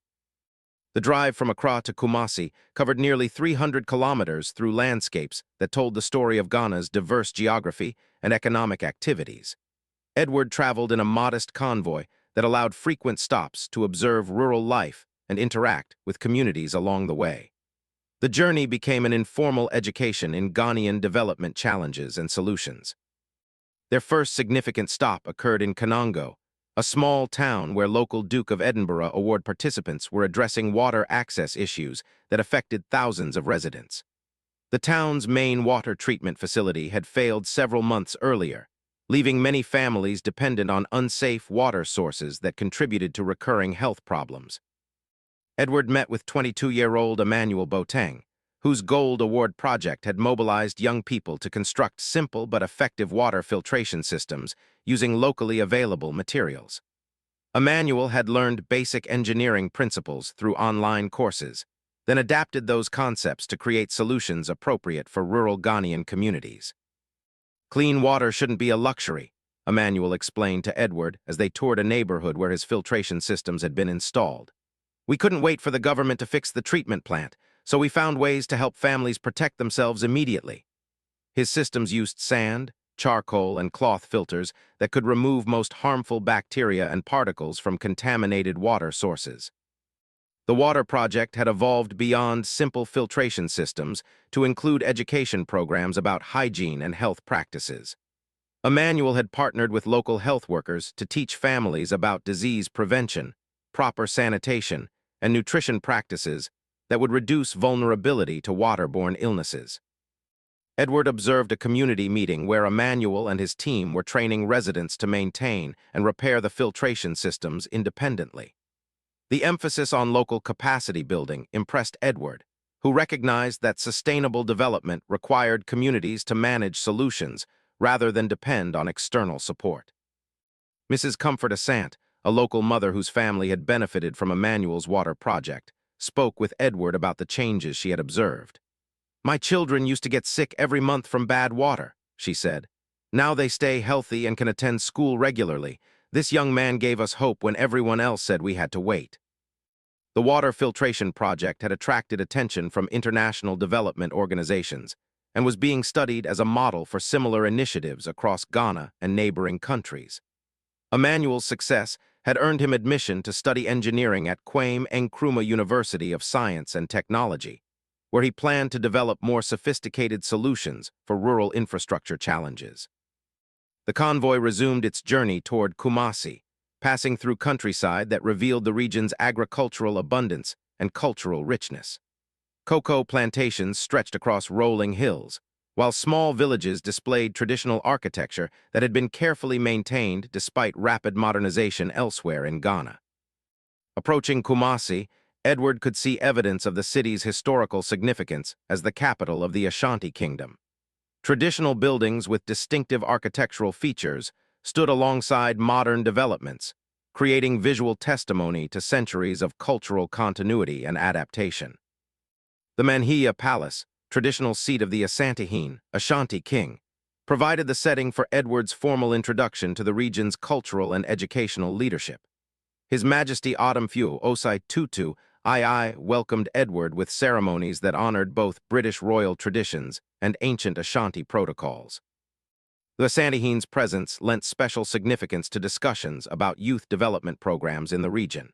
The drive from Accra to Kumasi covered nearly 300 kilometers through landscapes that told the story of Ghana's diverse geography and economic activities. Edward traveled in a modest convoy that allowed frequent stops to observe rural life and interact with communities along the way. The journey became an informal education in Ghanaian development challenges and solutions. Their first significant stop occurred in Kanongo, a small town where local Duke of Edinburgh Award participants were addressing water access issues that affected thousands of residents. The town's main water treatment facility had failed several months earlier, leaving many families dependent on unsafe water sources that contributed to recurring health problems. Edward met with 22-year-old Emmanuel Boateng, whose Gold Award project had mobilized young people to construct simple but effective water filtration systems using locally available materials. Emmanuel had learned basic engineering principles through online courses, then adapted those concepts to create solutions appropriate for rural Ghanaian communities. Clean water shouldn't be a luxury, Emmanuel explained to Edward as they toured a neighborhood where his filtration systems had been installed. We couldn't wait for the government to fix the treatment plant, so we found ways to help families protect themselves immediately. His systems used sand, charcoal, and cloth filters that could remove most harmful bacteria and particles from contaminated water sources. The water project had evolved beyond simple filtration systems to include education programs about hygiene and health practices. Emmanuel had partnered with local health workers to teach families about disease prevention, proper sanitation, and nutrition practices that would reduce vulnerability to waterborne illnesses. Edward observed a community meeting where Emmanuel and his team were training residents to maintain and repair the filtration systems independently. The emphasis on local capacity building impressed Edward, who recognized that sustainable development required communities to manage solutions rather than depend on external support. Mrs. Comfort Asant, a local mother whose family had benefited from Emmanuel's water project, spoke with Edward about the changes she had observed. "My children used to get sick every month from bad water," she said. "Now they stay healthy and can attend school regularly. This young man gave us hope when everyone else said we had to wait." The water filtration project had attracted attention from international development organizations and was being studied as a model for similar initiatives across Ghana and neighboring countries. Emmanuel's success had earned him admission to study engineering at Kwame Nkrumah University of Science and Technology, where he planned to develop more sophisticated solutions for rural infrastructure challenges. The convoy resumed its journey toward Kumasi, passing through countryside that revealed the region's agricultural abundance and cultural richness. Cocoa plantations stretched across rolling hills, while small villages displayed traditional architecture that had been carefully maintained despite rapid modernization elsewhere in Ghana. Approaching Kumasi, Edward could see evidence of the city's historical significance as the capital of the Ashanti Kingdom. Traditional buildings with distinctive architectural features stood alongside modern developments, creating visual testimony to centuries of cultural continuity and adaptation. The Manhia Palace, traditional seat of the Ashanti king, provided the setting for Edward's formal introduction to the region's cultural and educational leadership. His Majesty Adamfu Osei Tutu II welcomed Edward with ceremonies that honored both British royal traditions and ancient Ashanti protocols. The Asantehene's presence lent special significance to discussions about youth development programs in the region.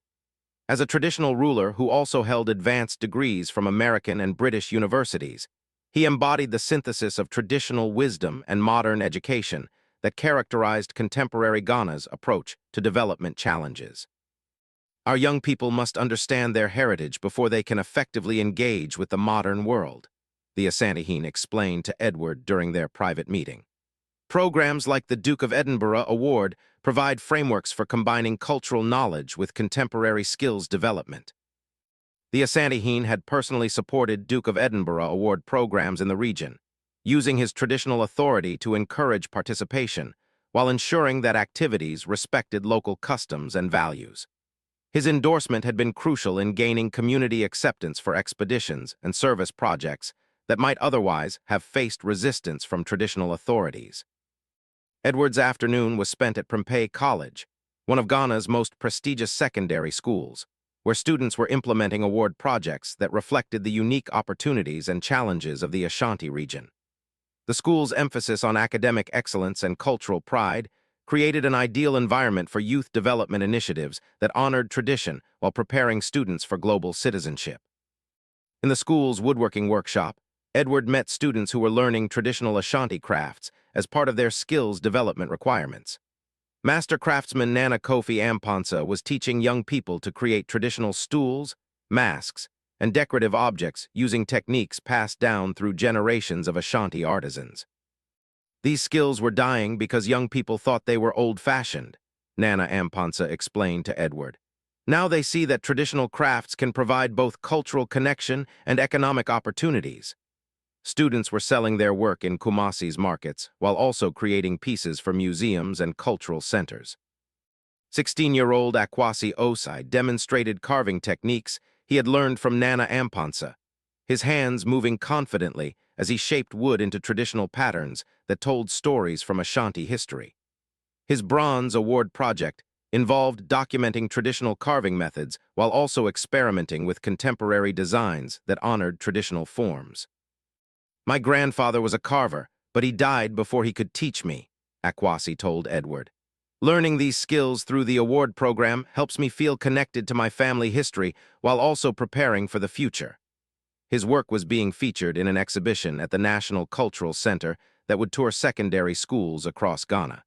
As a traditional ruler who also held advanced degrees from American and British universities, he embodied the synthesis of traditional wisdom and modern education that characterized contemporary Ghana's approach to development challenges. "Our young people must understand their heritage before they can effectively engage with the modern world," the Asantehene explained to Edward during their private meeting. "Programs like the Duke of Edinburgh Award provide frameworks for combining cultural knowledge with contemporary skills development." The Asantehene had personally supported Duke of Edinburgh Award programs in the region, using his traditional authority to encourage participation while ensuring that activities respected local customs and values. His endorsement had been crucial in gaining community acceptance for expeditions and service projects that might otherwise have faced resistance from traditional authorities. Edward's afternoon was spent at Prempeh College, one of Ghana's most prestigious secondary schools, where students were implementing award projects that reflected the unique opportunities and challenges of the Ashanti region. The school's emphasis on academic excellence and cultural pride created an ideal environment for youth development initiatives that honored tradition while preparing students for global citizenship. In the school's woodworking workshop, Edward met students who were learning traditional Ashanti crafts as part of their skills development requirements. Master craftsman Nana Kofi Amponsa was teaching young people to create traditional stools, masks, and decorative objects using techniques passed down through generations of Ashanti artisans. "These skills were dying because young people thought they were old-fashioned," Nana Amponsa explained to Edward. Now they see that traditional crafts can provide both cultural connection and economic opportunities. Students were selling their work in Kumasi's markets, while also creating pieces for museums and cultural centers. 16-year-old Akwasi Osai demonstrated carving techniques he had learned from Nana Ampansa, his hands moving confidently as he shaped wood into traditional patterns that told stories from Ashanti history. His Bronze Award project involved documenting traditional carving methods while also experimenting with contemporary designs that honored traditional forms. "My grandfather was a carver, but he died before he could teach me," Akwasi told Edward. "Learning these skills through the award program helps me feel connected to my family history while also preparing for the future." His work was being featured in an exhibition at the National Cultural Center that would tour secondary schools across Ghana.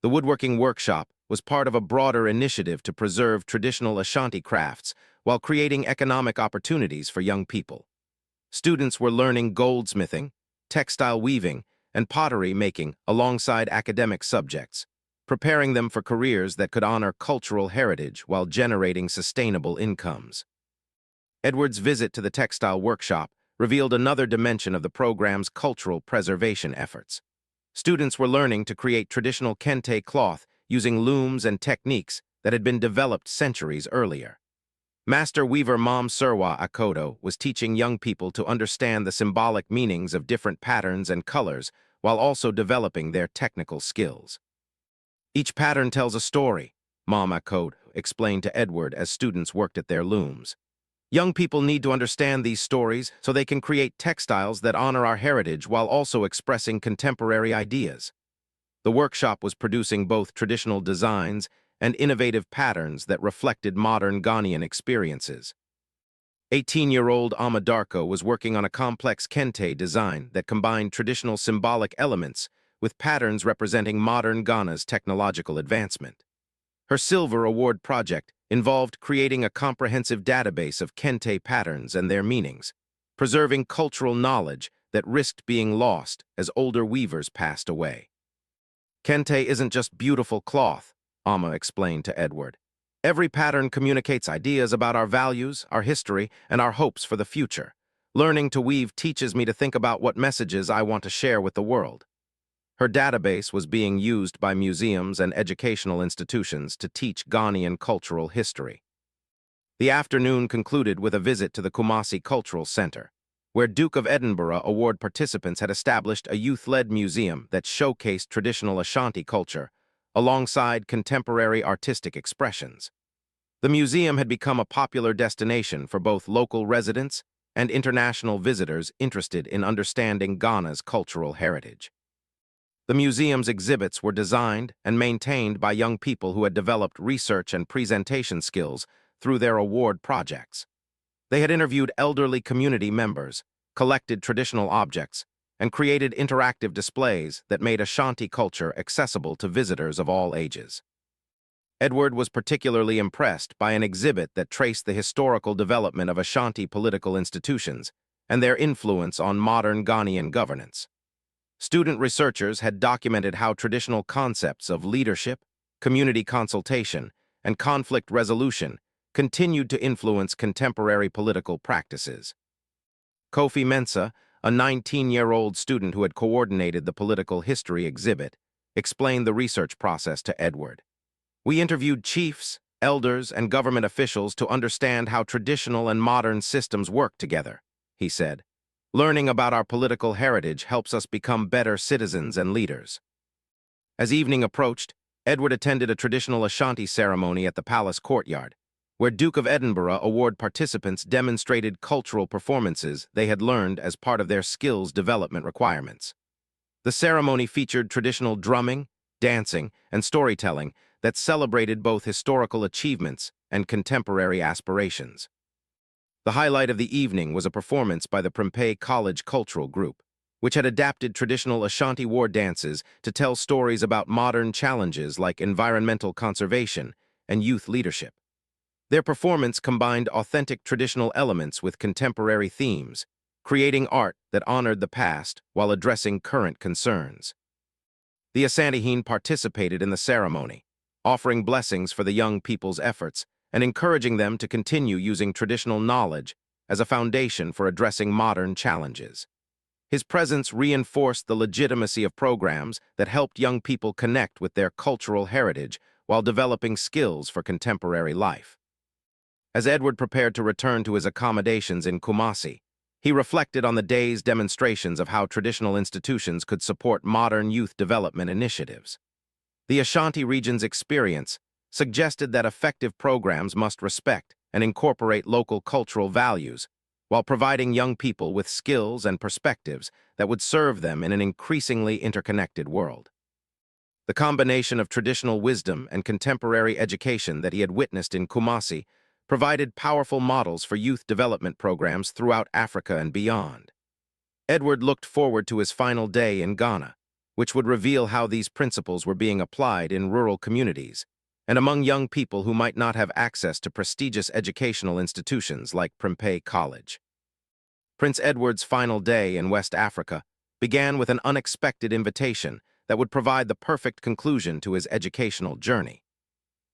The woodworking workshop was part of a broader initiative to preserve traditional Ashanti crafts while creating economic opportunities for young people. Students were learning goldsmithing, textile weaving, and pottery making alongside academic subjects, preparing them for careers that could honor cultural heritage while generating sustainable incomes. Edward's visit to the textile workshop revealed another dimension of the program's cultural preservation efforts. Students were learning to create traditional kente cloth using looms and techniques that had been developed centuries earlier. Master weaver Mom Serwa Akoto was teaching young people to understand the symbolic meanings of different patterns and colors while also developing their technical skills. "Each pattern tells a story," Mom Akoto explained to Edward as students worked at their looms. "Young people need to understand these stories so they can create textiles that honor our heritage while also expressing contemporary ideas." The workshop was producing both traditional designs and innovative patterns that reflected modern Ghanaian experiences. 18-year-old Amadarko was working on a complex kente design that combined traditional symbolic elements with patterns representing modern Ghana's technological advancement. Her Silver Award project involved creating a comprehensive database of kente patterns and their meanings, preserving cultural knowledge that risked being lost as older weavers passed away. "Kente isn't just beautiful cloth," Amma explained to Edward. "Every pattern communicates ideas about our values, our history, and our hopes for the future. Learning to weave teaches me to think about what messages I want to share with the world." Her database was being used by museums and educational institutions to teach Ghanaian cultural history. The afternoon concluded with a visit to the Kumasi Cultural Center, where Duke of Edinburgh Award participants had established a youth-led museum that showcased traditional Ashanti culture, alongside contemporary artistic expressions. The museum had become a popular destination for both local residents and international visitors interested in understanding Ghana's cultural heritage. The museum's exhibits were designed and maintained by young people who had developed research and presentation skills through their award projects. They had interviewed elderly community members, collected traditional objects, and created interactive displays that made Ashanti culture accessible to visitors of all ages. Edward was particularly impressed by an exhibit that traced the historical development of Ashanti political institutions and their influence on modern Ghanaian governance. Student researchers had documented how traditional concepts of leadership, community consultation, and conflict resolution continued to influence contemporary political practices. Kofi Mensah, a 19-year-old student who had coordinated the political history exhibit, explained the research process to Edward. "We interviewed chiefs, elders, and government officials to understand how traditional and modern systems work together," he said. "Learning about our political heritage helps us become better citizens and leaders." As evening approached, Edward attended a traditional Ashanti ceremony at the palace courtyard, where Duke of Edinburgh Award participants demonstrated cultural performances they had learned as part of their skills development requirements. The ceremony featured traditional drumming, dancing, and storytelling that celebrated both historical achievements and contemporary aspirations. The highlight of the evening was a performance by the Prempeh College Cultural Group, which had adapted traditional Ashanti war dances to tell stories about modern challenges like environmental conservation and youth leadership. Their performance combined authentic traditional elements with contemporary themes, creating art that honored the past while addressing current concerns. The Asantehene participated in the ceremony, offering blessings for the young people's efforts and encouraging them to continue using traditional knowledge as a foundation for addressing modern challenges. His presence reinforced the legitimacy of programs that helped young people connect with their cultural heritage while developing skills for contemporary life. As Edward prepared to return to his accommodations in Kumasi, he reflected on the day's demonstrations of how traditional institutions could support modern youth development initiatives. The Ashanti region's experience suggested that effective programs must respect and incorporate local cultural values while providing young people with skills and perspectives that would serve them in an increasingly interconnected world. The combination of traditional wisdom and contemporary education that he had witnessed in Kumasi provided powerful models for youth development programs throughout Africa and beyond. Edward looked forward to his final day in Ghana, which would reveal how these principles were being applied in rural communities and among young people who might not have access to prestigious educational institutions like Prempeh College. Prince Edward's final day in West Africa began with an unexpected invitation that would provide the perfect conclusion to his educational journey.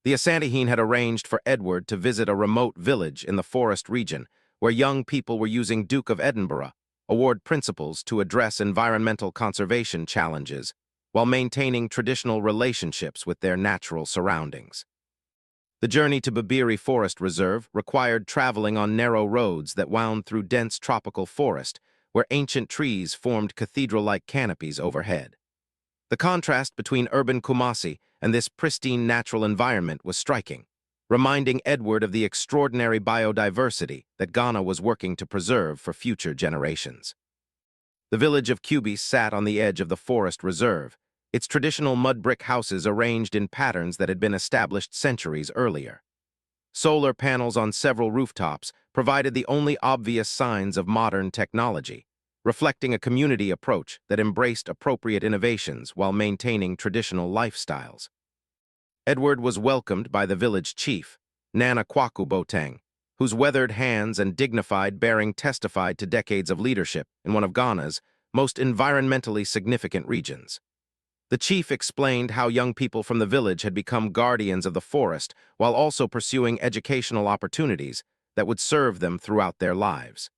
The Asantehene had arranged for Edward to visit a remote village in the forest region where young people were using Duke of Edinburgh award principles to address environmental conservation challenges while maintaining traditional relationships with their natural surroundings. The journey to Babiri Forest Reserve required traveling on narrow roads that wound through dense tropical forest where ancient trees formed cathedral-like canopies overhead. The contrast between urban Kumasi and this pristine natural environment was striking, reminding Edward of the extraordinary biodiversity that Ghana was working to preserve for future generations. The village of Kubis sat on the edge of the forest reserve, its traditional mud brick houses arranged in patterns that had been established centuries earlier. Solar panels on several rooftops provided the only obvious signs of modern technology, reflecting a community approach that embraced appropriate innovations while maintaining traditional lifestyles. Edward was welcomed by the village chief, Nana Kwaku Boateng, whose weathered hands and dignified bearing testified to decades of leadership in one of Ghana's most environmentally significant regions. The chief explained how young people from the village had become guardians of the forest while also pursuing educational opportunities that would serve them throughout their lives.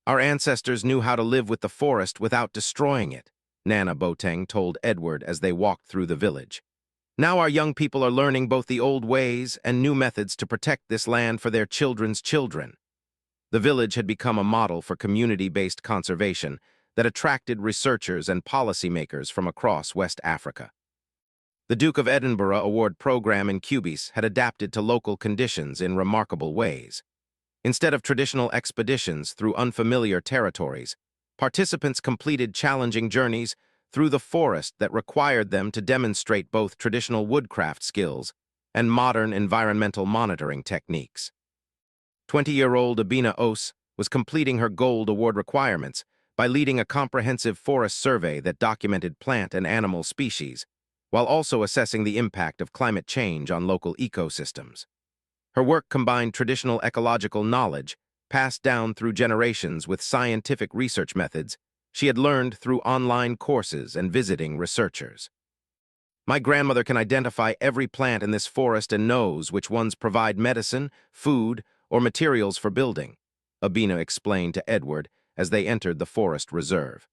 "Our ancestors knew how to live with the forest without destroying it," Nana Boateng told Edward as they walked through the village. "Now our young people are learning both the old ways and new methods to protect this land for their children's children." The village had become a model for community-based conservation that attracted researchers and policymakers from across West Africa. The Duke of Edinburgh Award program in Kubis had adapted to local conditions in remarkable ways. Instead of traditional expeditions through unfamiliar territories, participants completed challenging journeys through the forest that required them to demonstrate both traditional woodcraft skills and modern environmental monitoring techniques. 20-year-old Abina Os was completing her Gold Award requirements by leading a comprehensive forest survey that documented plant and animal species, while also assessing the impact of climate change on local ecosystems. Her work combined traditional ecological knowledge, passed down through generations with scientific research methods she had learned through online courses and visiting researchers. "My grandmother can identify every plant in this forest and knows which ones provide medicine, food, or materials for building," Abina explained to Edward as they entered the forest reserve.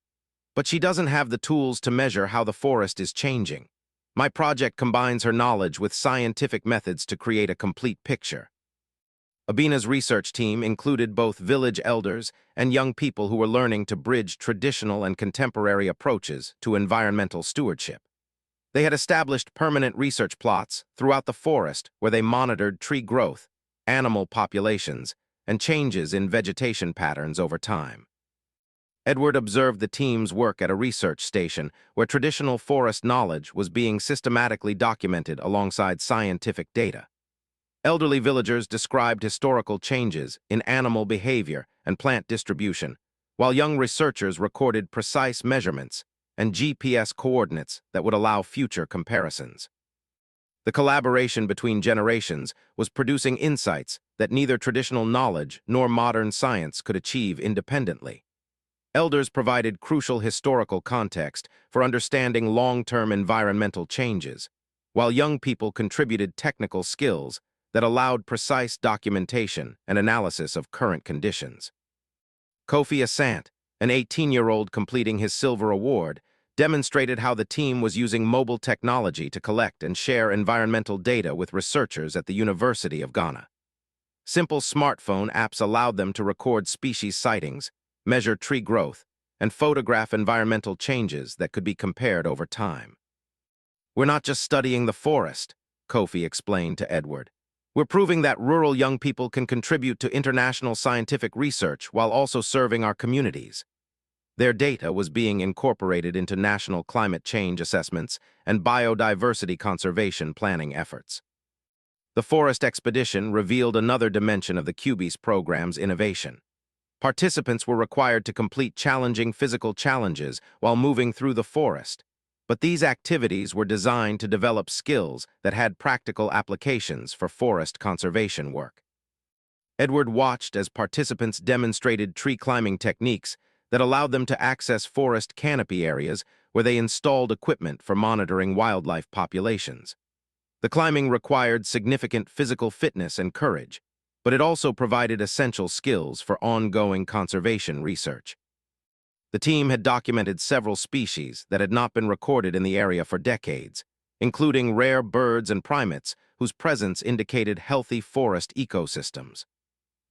"But she doesn't have the tools to measure how the forest is changing. My project combines her knowledge with scientific methods to create a complete picture." Abina's research team included both village elders and young people who were learning to bridge traditional and contemporary approaches to environmental stewardship. They had established permanent research plots throughout the forest where they monitored tree growth, animal populations, and changes in vegetation patterns over time. Edward observed the team's work at a research station where traditional forest knowledge was being systematically documented alongside scientific data. Elderly villagers described historical changes in animal behavior and plant distribution, while young researchers recorded precise measurements and GPS coordinates that would allow future comparisons. The collaboration between generations was producing insights that neither traditional knowledge nor modern science could achieve independently. Elders provided crucial historical context for understanding long-term environmental changes, while young people contributed technical skills that allowed precise documentation and analysis of current conditions. Kofi Asante, an 18-year-old completing his silver award, demonstrated how the team was using mobile technology to collect and share environmental data with researchers at the University of Ghana. Simple smartphone apps allowed them to record species sightings, measure tree growth, and photograph environmental changes that could be compared over time. "We're not just studying the forest," Kofi explained to Edward. "We're proving that rural young people can contribute to international scientific research while also serving our communities." Their data was being incorporated into national climate change assessments and biodiversity conservation planning efforts. The forest expedition revealed another dimension of the QB's program's innovation. Participants were required to complete challenging physical challenges while moving through the forest, but these activities were designed to develop skills that had practical applications for forest conservation work. Edward watched as participants demonstrated tree climbing techniques that allowed them to access forest canopy areas where they installed equipment for monitoring wildlife populations. The climbing required significant physical fitness and courage, but it also provided essential skills for ongoing conservation research. The team had documented several species that had not been recorded in the area for decades, including rare birds and primates whose presence indicated healthy forest ecosystems.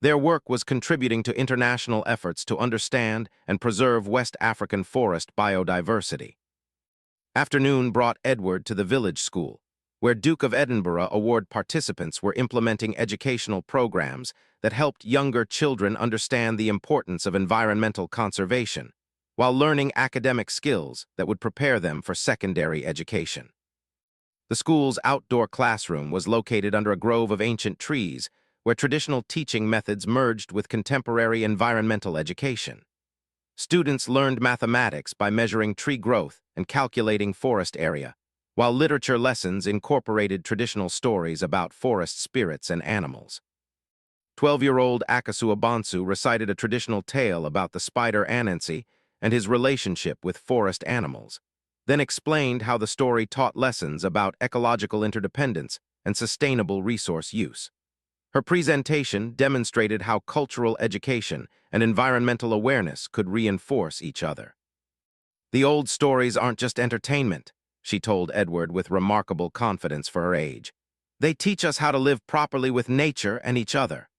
Their work was contributing to international efforts to understand and preserve West African forest biodiversity. Afternoon brought Edward to the village school, where Duke of Edinburgh Award participants were implementing educational programs that helped younger children understand the importance of environmental conservation, while learning academic skills that would prepare them for secondary education. The school's outdoor classroom was located under a grove of ancient trees, where traditional teaching methods merged with contemporary environmental education. Students learned mathematics by measuring tree growth and calculating forest area, while literature lessons incorporated traditional stories about forest spirits and animals. 12-year-old Akasu Abansu recited a traditional tale about the spider Anansi and his relationship with forest animals, then explained how the story taught lessons about ecological interdependence and sustainable resource use. Her presentation demonstrated how cultural education and environmental awareness could reinforce each other. "The old stories aren't just entertainment," she told Edward with remarkable confidence for her age. "They teach us how to live properly with nature and each other."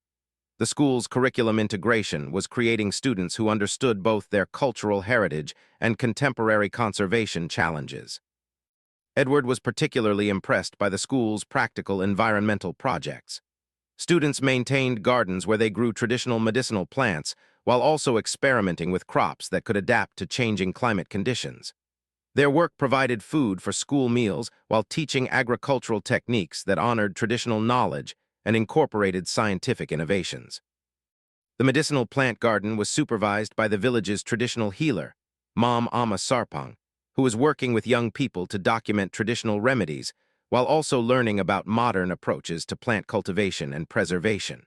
The school's curriculum integration was creating students who understood both their cultural heritage and contemporary conservation challenges. Edward was particularly impressed by the school's practical environmental projects. Students maintained gardens where they grew traditional medicinal plants while also experimenting with crops that could adapt to changing climate conditions. Their work provided food for school meals while teaching agricultural techniques that honored traditional knowledge and incorporated scientific innovations. The medicinal plant garden was supervised by the village's traditional healer, Mom Ama Sarpong, who was working with young people to document traditional remedies while also learning about modern approaches to plant cultivation and preservation.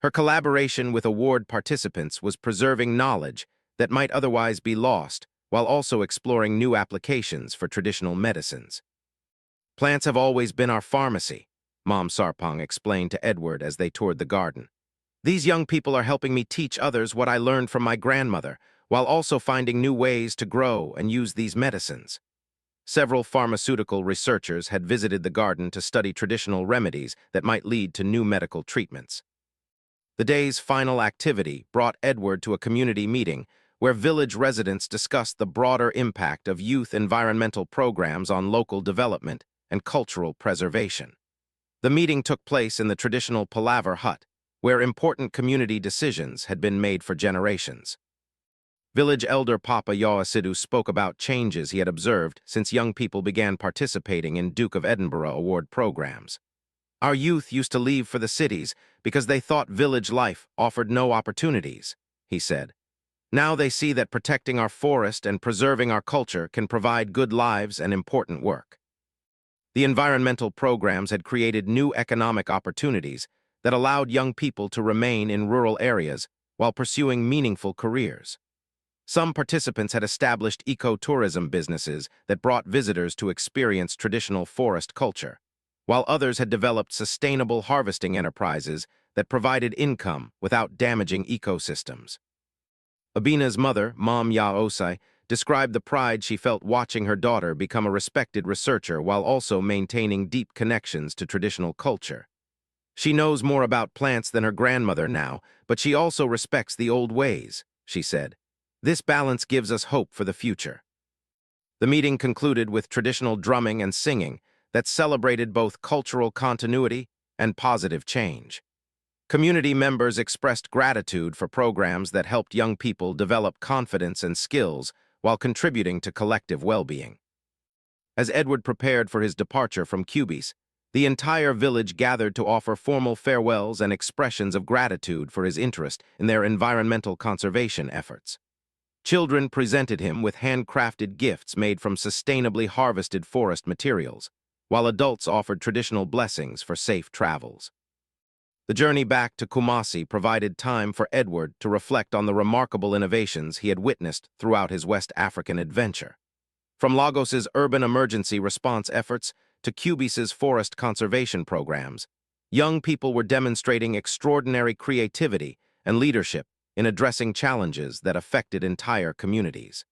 Her collaboration with award participants was preserving knowledge that might otherwise be lost while also exploring new applications for traditional medicines. "Plants have always been our pharmacy," Mom Sarpong explained to Edward as they toured the garden. "These young people are helping me teach others what I learned from my grandmother, while also finding new ways to grow and use these medicines." Several pharmaceutical researchers had visited the garden to study traditional remedies that might lead to new medical treatments. The day's final activity brought Edward to a community meeting where village residents discussed the broader impact of youth environmental programs on local development and cultural preservation. The meeting took place in the traditional palaver hut, where important community decisions had been made for generations. Village elder Papa Yawasidu spoke about changes he had observed since young people began participating in Duke of Edinburgh Award programs. "Our youth used to leave for the cities because they thought village life offered no opportunities," he said. "Now they see that protecting our forest and preserving our culture can provide good lives and important work." The environmental programs had created new economic opportunities that allowed young people to remain in rural areas while pursuing meaningful careers. Some participants had established ecotourism businesses that brought visitors to experience traditional forest culture. while others had developed sustainable harvesting enterprises that provided income without damaging ecosystems. Abina's mother, Mom Ya Osai, described the pride she felt watching her daughter become a respected researcher while also maintaining deep connections to traditional culture. She knows more about plants than her grandmother now, but she also respects the old ways, she said. This balance gives us hope for the future. The meeting concluded with traditional drumming and singing that celebrated both cultural continuity and positive change. Community members expressed gratitude for programs that helped young people develop confidence and skills while contributing to collective well-being. As Edward prepared for his departure from Cubis, the entire village gathered to offer formal farewells and expressions of gratitude for his interest in their environmental conservation efforts. Children presented him with handcrafted gifts made from sustainably harvested forest materials, while adults offered traditional blessings for safe travels. The journey back to Kumasi provided time for Edward to reflect on the remarkable innovations he had witnessed throughout his West African adventure. From Lagos's urban emergency response efforts to Cubis's forest conservation programs, young people were demonstrating extraordinary creativity and leadership in addressing challenges that affected entire communities.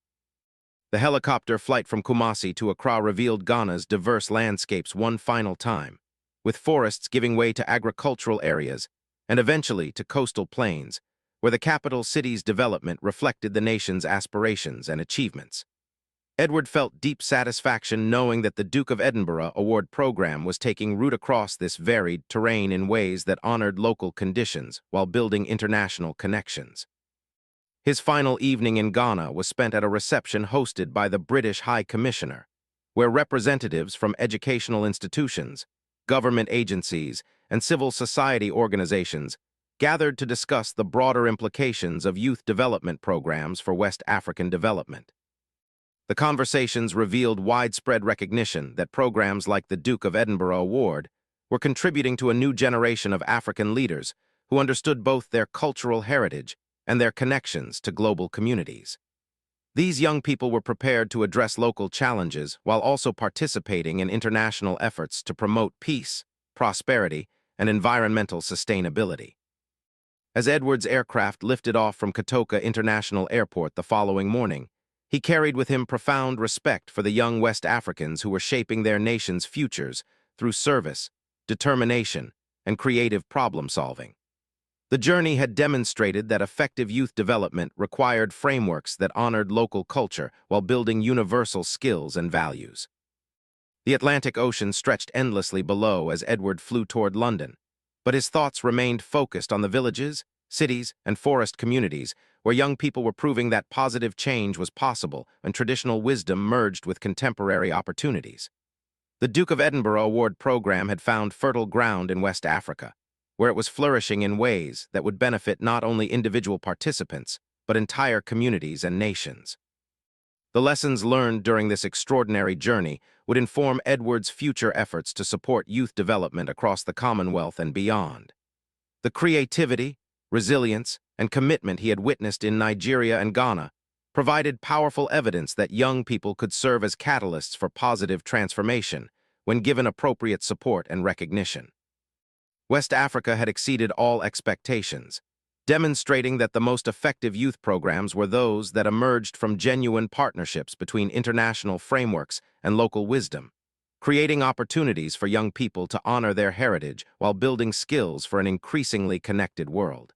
The helicopter flight from Kumasi to Accra revealed Ghana's diverse landscapes one final time, with forests giving way to agricultural areas and eventually to coastal plains, where the capital city's development reflected the nation's aspirations and achievements. Edward felt deep satisfaction knowing that the Duke of Edinburgh Award program was taking root across this varied terrain in ways that honored local conditions while building international connections. His final evening in Ghana was spent at a reception hosted by the British High Commissioner, where representatives from educational institutions, government agencies, and civil society organizations gathered to discuss the broader implications of youth development programs for West African development. The conversations revealed widespread recognition that programs like the Duke of Edinburgh Award were contributing to a new generation of African leaders who understood both their cultural heritage and their connections to global communities. These young people were prepared to address local challenges while also participating in international efforts to promote peace, prosperity, and environmental sustainability. As Edward's aircraft lifted off from Kotoka International Airport the following morning, he carried with him profound respect for the young West Africans who were shaping their nation's futures through service, determination, and creative problem-solving. The journey had demonstrated that effective youth development required frameworks that honored local culture while building universal skills and values. The Atlantic Ocean stretched endlessly below as Edward flew toward London, but his thoughts remained focused on the villages, cities, and forest communities where young people were proving that positive change was possible and traditional wisdom merged with contemporary opportunities. The Duke of Edinburgh Award program had found fertile ground in West Africa, where it was flourishing in ways that would benefit not only individual participants, but entire communities and nations. The lessons learned during this extraordinary journey would inform Edward's future efforts to support youth development across the Commonwealth and beyond. The creativity, resilience, and commitment he had witnessed in Nigeria and Ghana provided powerful evidence that young people could serve as catalysts for positive transformation when given appropriate support and recognition. West Africa had exceeded all expectations, demonstrating that the most effective youth programs were those that emerged from genuine partnerships between international frameworks and local wisdom, creating opportunities for young people to honor their heritage while building skills for an increasingly connected world.